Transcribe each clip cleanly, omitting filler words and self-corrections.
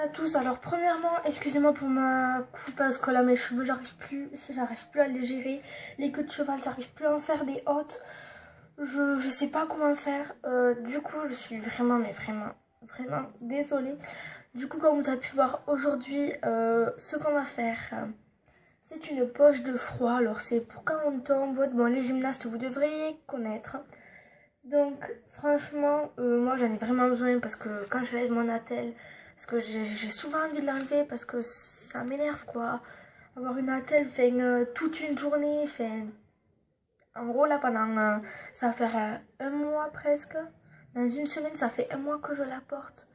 à tous. Alors premièrement, excusez-moi pour ma coupe parce que là mes cheveux j'arrive plus à les gérer. Les queues de cheval, j'arrive plus à en faire des hautes. Je sais pas comment faire. Du coup je suis vraiment vraiment désolée. Du coup comme vous avez pu voir aujourd'hui, ce qu'on va faire, c'est une poche de froid. Alors c'est pour quand on tombe. Bon, les gymnastes vous devriez connaître. Donc franchement moi j'en ai vraiment besoin parce que quand je lève mon attelle, parce que j'ai souvent envie de l'enlever parce que ça m'énerve quoi. Avoir une attelle fait toute une journée, fait en gros là pendant ça va faire un mois presque. Dans une semaine ça fait un mois que je la porte.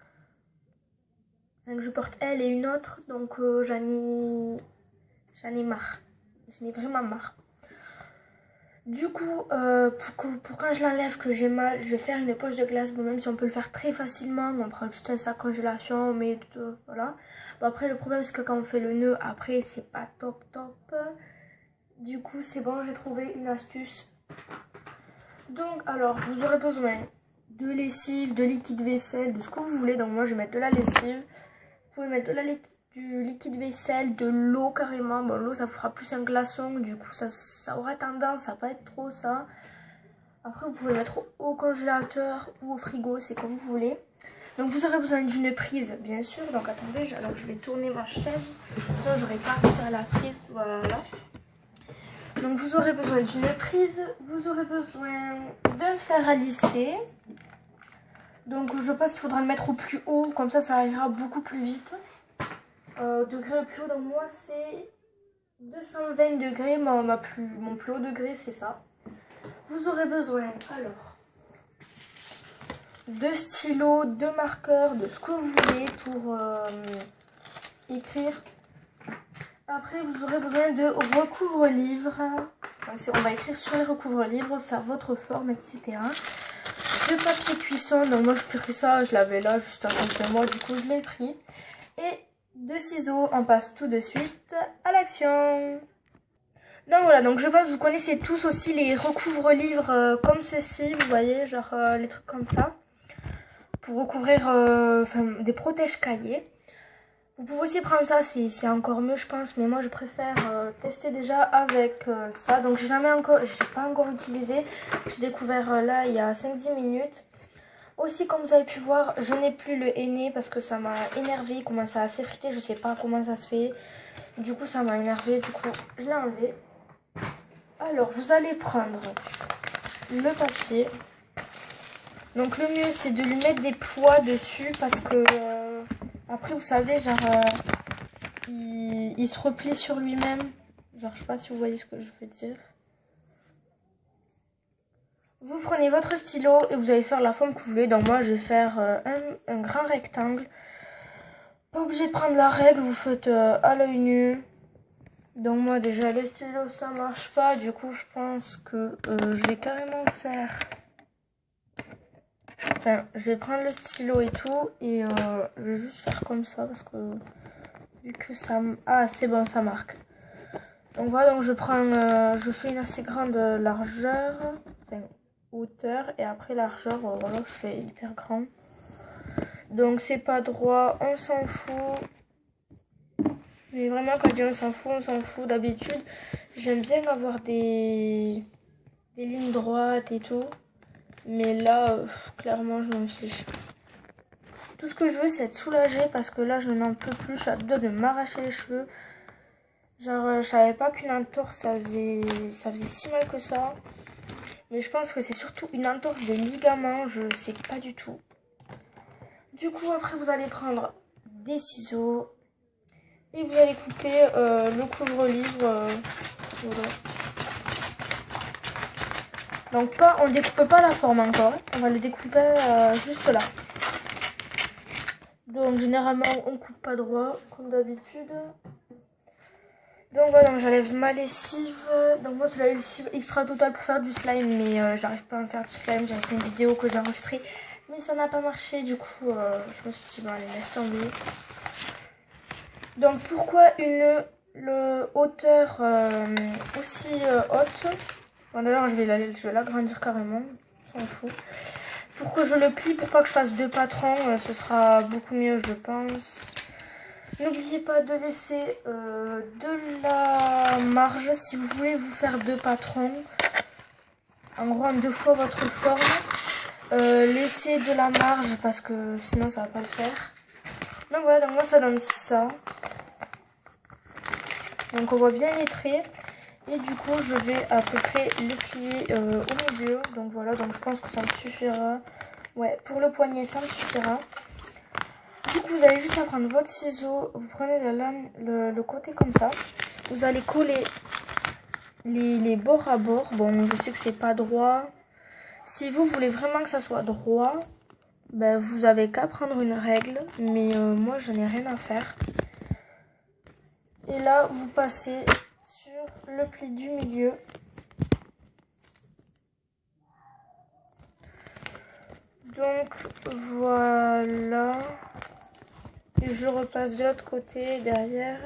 Enfin, que je porte elle et une autre, donc j'en ai marre. J'en ai vraiment marre. Du coup, pour quand je l'enlève que j'ai mal, je vais faire une poche de glace. Bon, même si on peut le faire très facilement, on prend juste un sac congélation, on met tout, voilà. Bon, après, le problème, c'est que quand on fait le nœud, après, c'est pas top. Du coup, c'est bon, j'ai trouvé une astuce. Donc, alors, vous aurez besoin de lessive, de liquide vaisselle, de ce que vous voulez. Donc, moi, je vais mettre de la lessive. Vous pouvez mettre du liquide vaisselle, de l'eau carrément. Bon, l'eau ça vous fera plus un glaçon, du coup ça aura tendance à pas être trop ça. Après vous pouvez mettre au congélateur ou au frigo, c'est comme vous voulez. Donc vous aurez besoin d'une prise bien sûr. Donc attendez, alors je vais tourner ma chaise, sinon j'aurai pas accès à la prise. Voilà. Donc vous aurez besoin d'une prise, vous aurez besoin d'un fer à lisser. Donc je pense qu'il faudra le mettre au plus haut, comme ça ira beaucoup plus vite. Degré le plus haut, donc moi c'est 220 degrés, mon plus haut degré c'est ça. Vous aurez besoin alors de stylos, de marqueurs, de ce que vous voulez pour écrire. Après vous aurez besoin de recouvre-livres. Donc on va écrire sur les recouvre-livres, faire votre forme, etc. De papier cuisson, donc moi je pris ça, je l'avais là juste à côté de moi, du coup je l'ai pris. Et de ciseaux, on passe tout de suite à l'action. Donc voilà, donc je pense que vous connaissez tous aussi les recouvre-livres comme ceci, vous voyez, genre les trucs comme ça. Pour recouvrir des protège-cahiers. Vous pouvez aussi prendre ça, c'est encore mieux je pense, mais moi je préfère tester déjà avec ça. Donc j'ai pas encore utilisé, j'ai découvert là il y a 5-10 minutes. Aussi, comme vous avez pu voir, je n'ai plus le henné parce que ça m'a énervé, il commence à s'effriter, je sais pas comment ça se fait. Du coup, ça m'a énervé, du coup, je l'ai enlevé. Alors, vous allez prendre le papier. Donc, le mieux, c'est de lui mettre des poids dessus parce que, après, vous savez, genre, il se replie sur lui-même. Genre, je sais pas si vous voyez ce que je veux dire. Vous prenez votre stylo et vous allez faire la forme que vous voulez. Donc moi je vais faire un grand rectangle. Pas obligé de prendre la règle, vous faites à l'œil nu. Donc moi déjà les stylos ça marche pas. Du coup je pense que je vais carrément faire... Enfin je vais prendre le stylo et tout. Et je vais juste faire comme ça parce que... Vu que ça... Ah c'est bon ça marque. Donc voilà, donc je prends... je fais une assez grande largeur. Enfin... hauteur et après largeur, voilà, je fais hyper grand. Donc c'est pas droit, on s'en fout. Mais vraiment quand je dis on s'en fout. D'habitude j'aime bien avoir des lignes droites et tout. Mais là clairement je m'en fiche. Tout ce que je veux c'est être soulagée parce que là je n'en peux plus. Je suis à deux doigts de m'arracher les cheveux. Genre je savais pas qu'une entorse ça faisait si mal que ça. Mais je pense que c'est surtout une entorse des ligaments, je sais pas du tout. Du coup, après, vous allez prendre des ciseaux et vous allez couper le couvre-livre. Voilà. Donc, on découpe pas la forme encore, on va le découper juste là. Donc, généralement, on coupe pas droit, comme d'habitude. Donc voilà, j'enlève ma lessive. Donc moi c'est la lessive extra totale pour faire du slime, mais j'arrive pas à faire du slime. J'avais fait une vidéo que j'ai enregistrée, mais ça n'a pas marché. Du coup, je me suis dit bon allez laisse tomber. Donc pourquoi le hauteur aussi haute? Bon, d'ailleurs je vais l'agrandir carrément, on s'en fout. Pour que je le plie, pour pas que je fasse deux patrons, ce sera beaucoup mieux je pense. N'oubliez pas de laisser de la marge si vous voulez vous faire deux patrons. En gros, en 2 fois votre forme. Laissez de la marge parce que sinon ça va pas le faire. Donc voilà, donc moi ça donne ça. Donc on voit bien les traits. Et du coup je vais à peu près le plier au milieu. Donc voilà, donc je pense que ça me suffira. Ouais, pour le poignet ça me suffira. Du coup vous allez juste prendre votre ciseau. Vous prenez la lame, le côté comme ça. Vous allez coller les bords à bord. Bon, je sais que c'est pas droit. Si vous voulez vraiment que ça soit droit, ben, vous avez qu'à prendre une règle. Mais moi je n'ai rien à faire. Et là vous passez sur le pli du milieu. Donc voilà. Et je repasse de l'autre côté derrière.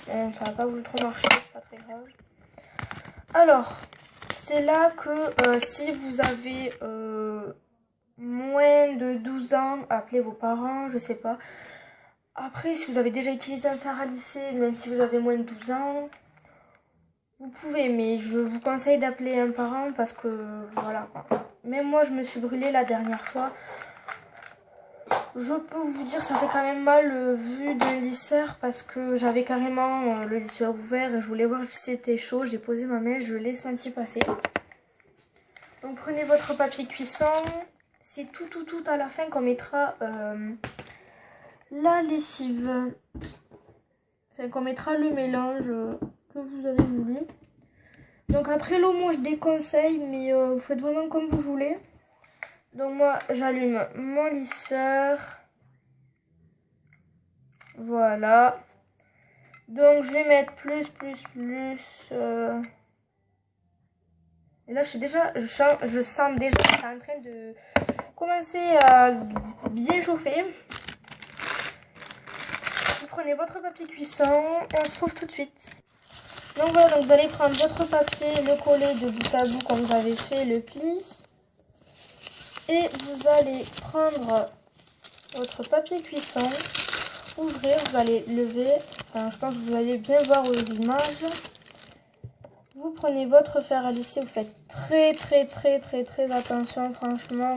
Bon, ça va pas voulu trop marcher, c'est pas très grave. Alors, c'est là que si vous avez moins de 12 ans, appelez vos parents, je sais pas. Après, si vous avez déjà utilisé un fer à lisser, même si vous avez moins de 12 ans, vous pouvez, mais je vous conseille d'appeler un parent parce que voilà. Même moi, je me suis brûlée la dernière fois. Je peux vous dire, ça fait quand même mal vu d'un lisseur parce que j'avais carrément le lisseur ouvert et je voulais voir si c'était chaud. J'ai posé ma main, je l'ai senti passer. Donc prenez votre papier cuisson. C'est tout à la fin qu'on mettra la lessive. Enfin, qu'on mettra le mélange que vous avez voulu. Donc après l'eau, moi je déconseille, mais vous faites vraiment comme vous voulez. Donc moi j'allume mon lisseur. Voilà. Donc je vais mettre plus. Et là je sens déjà que c'est en train de commencer à bien chauffer. Vous prenez votre papier cuisson et on se retrouve tout de suite. Donc voilà, donc vous allez prendre votre papier, le coller de bout à bout comme vous avez fait le pli. Et vous allez prendre votre papier cuisson, ouvrir, vous allez lever. Enfin, je pense que vous allez bien voir aux images. Vous prenez votre fer à lisser, vous faites très attention, franchement.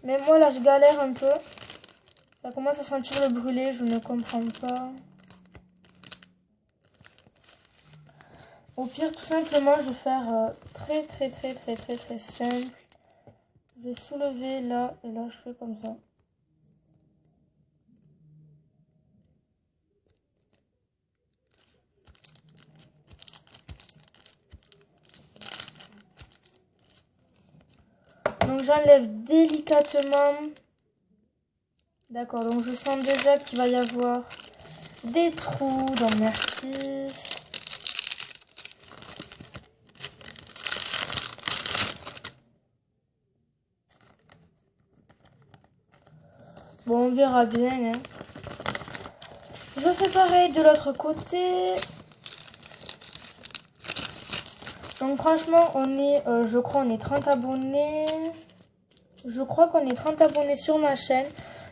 Mais moi là je galère un peu. Ça commence à sentir le brûlé, je ne comprends pas. Au pire, tout simplement, je vais faire très simple. Je vais soulever là, et là je fais comme ça. Donc j'enlève délicatement. D'accord, donc je sens déjà qu'il va y avoir des trous, donc merci. Bon, on verra bien. Hein. Je fais pareil de l'autre côté. Donc franchement, on est, je crois, on est 30 abonnés. Je crois qu'on est 30 abonnés sur ma chaîne.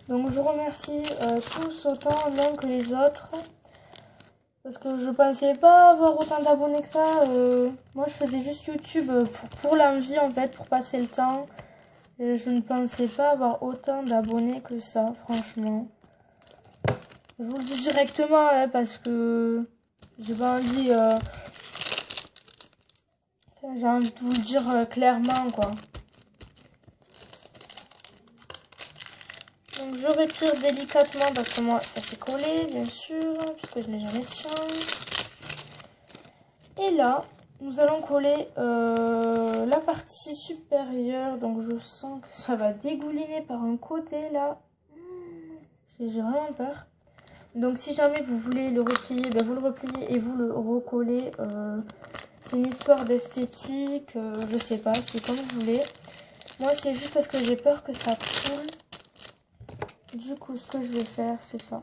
Donc je vous remercie tous autant l'un que les autres. Parce que je pensais pas avoir autant d'abonnés que ça. Moi je faisais juste YouTube pour l'envie en fait, pour passer le temps. Et je ne pensais pas avoir autant d'abonnés que ça, franchement. Je vous le dis directement hein, parce que j'ai pas envie... j'ai envie de vous le dire clairement quoi. Donc je retire délicatement parce que moi ça s'est collé bien sûr, puisque je n'ai jamais de chance. Et là, nous allons coller la partie supérieure. Donc je sens que ça va dégouliner par un côté là. J'ai vraiment peur. Donc si jamais vous voulez le replier, ben vous le repliez et vous le recollez. C'est une histoire d'esthétique, je sais pas, c'est comme vous voulez. Moi c'est juste parce que j'ai peur que ça coule. Du coup, ce que je vais faire, c'est ça.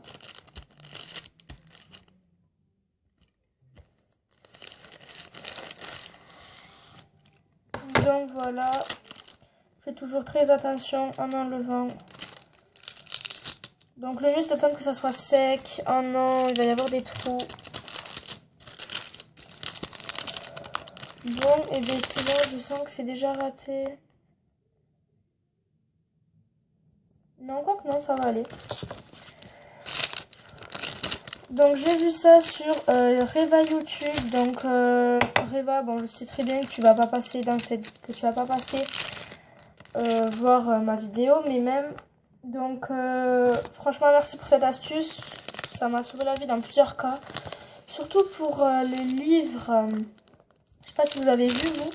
Donc voilà, Fais toujours très attention en enlevant. Donc le mieux c'est d'attendre que ça soit sec. Oh non, il va y avoir des trous. Bon, et bien sinon je sens que c'est déjà raté. Non, quoi que non, ça va aller. Donc j'ai vu ça sur Reva YouTube. Donc Reva, bon je sais très bien que tu vas pas passer voir ma vidéo, mais même. Donc franchement merci pour cette astuce. Ça m'a sauvé la vie dans plusieurs cas. Surtout pour le livre. Je sais pas si vous avez vu vous,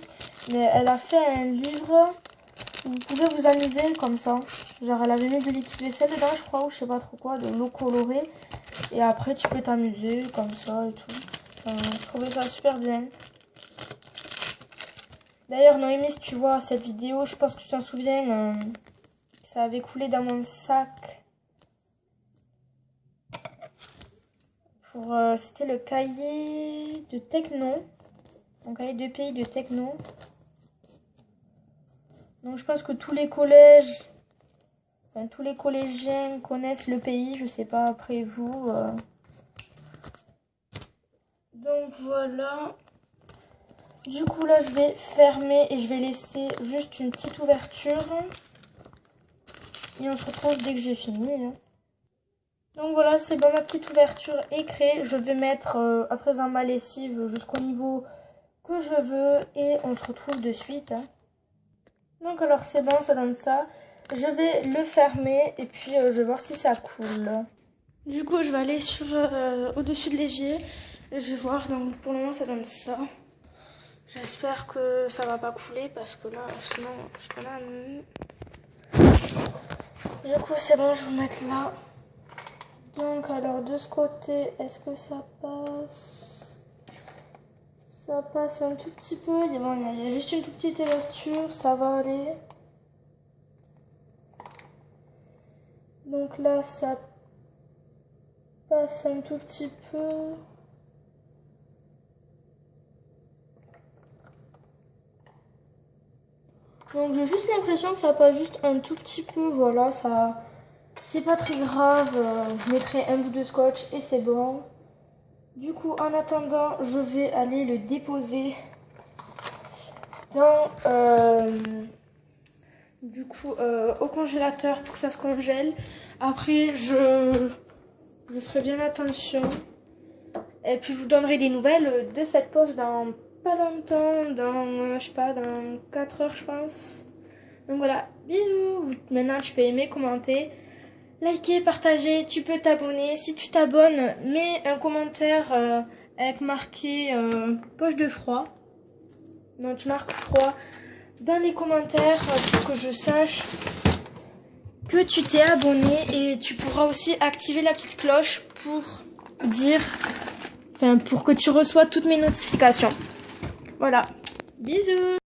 mais elle a fait un livre où vous pouvez vous amuser comme ça. Genre elle avait mis de liquide vaisselle dedans je crois, ou je sais pas trop quoi, de l'eau colorée. Et après tu peux t'amuser comme ça et tout. Je trouvais ça super bien. D'ailleurs Noémie, si tu vois cette vidéo, je pense que tu t'en souviens, ça avait coulé dans mon sac. C'était le cahier de Techno. Mon cahier de pays de Techno. Donc je pense que tous les collèges, enfin, tous les collégiens connaissent le pays, je sais pas après vous. Donc voilà. Du coup là je vais fermer et je vais laisser juste une petite ouverture. Et on se retrouve dès que j'ai fini. Hein. Donc voilà, c'est bon, ma petite ouverture est créée. Je vais mettre à présent ma lessive jusqu'au niveau que je veux et on se retrouve de suite. Hein. Donc alors c'est bon, ça donne ça. Je vais le fermer et puis je vais voir si ça coule. Du coup je vais aller sur au-dessus de l'évier et je vais voir. Donc pour le moment ça donne ça. J'espère que ça va pas couler parce que là sinon je peux là. Du coup c'est bon, je vais vous mettre là. Donc alors de ce côté, est-ce que ça passe? Ça passe un tout petit peu. Il y a juste une toute petite ouverture, ça va aller. Donc là ça passe un tout petit peu. Donc j'ai juste l'impression que ça passe juste un tout petit peu. Voilà, ça, c'est pas très grave. Je mettrai un bout de scotch et c'est bon. Du coup, en attendant, je vais aller le déposer dans au congélateur pour que ça se congèle. Après, je ferai bien attention. Et puis je vous donnerai des nouvelles de cette poche dans pas longtemps, je sais pas, dans 4 heures je pense. Donc voilà, bisous. Maintenant tu peux aimer, commenter, liker, partager, tu peux t'abonner. Si tu t'abonnes, mets un commentaire avec marqué poche de froid. Donc tu marques froid dans les commentaires pour que je sache que tu t'es abonné. Et tu pourras aussi activer la petite cloche pour pour que tu reçois toutes mes notifications. Voilà, bisous.